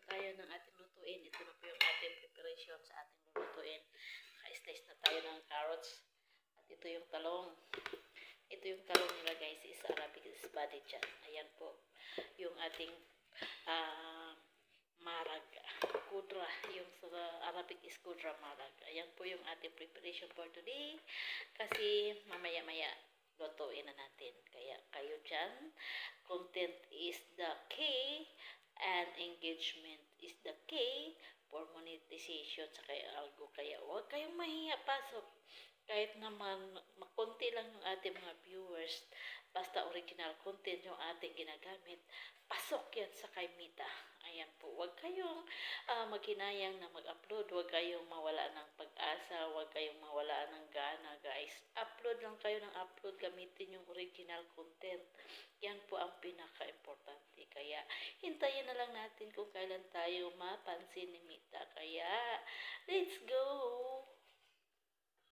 tayo ng ating lutuin. Ito na po yung ating preparation sa ating lutuin. Naka-slice na tayo ng carrots. At ito yung talong. Ito yung talong nila guys, is Arabic spinach. Ayan po yung ating marag. Kudra. Yung sa Arabic is kudra marag. Ayan po yung ating preparation for today. Kasi mamaya-maya lutuin na natin. Kaya kayo dyan, content is the key and engagement is the key for monetization sa kaya algo. Kaya huwag kayong mahiya, pasok. Kahit naman makunti lang yung ating mga viewers, basta original content yung ating ginagamit, pasok yan sa kay Mita. Ayan po, huwag kayong maghinayang na mag-upload, huwag kayong mawala ng pag-asa, huwag kayong mawala ng gana guys. Upload lang kayo ng upload, gamitin yung original content. Yan po ang pinaka-importante. Kaya hintayin na lang natin kung kailan tayo mapansin ni Mita. Kaya let's go!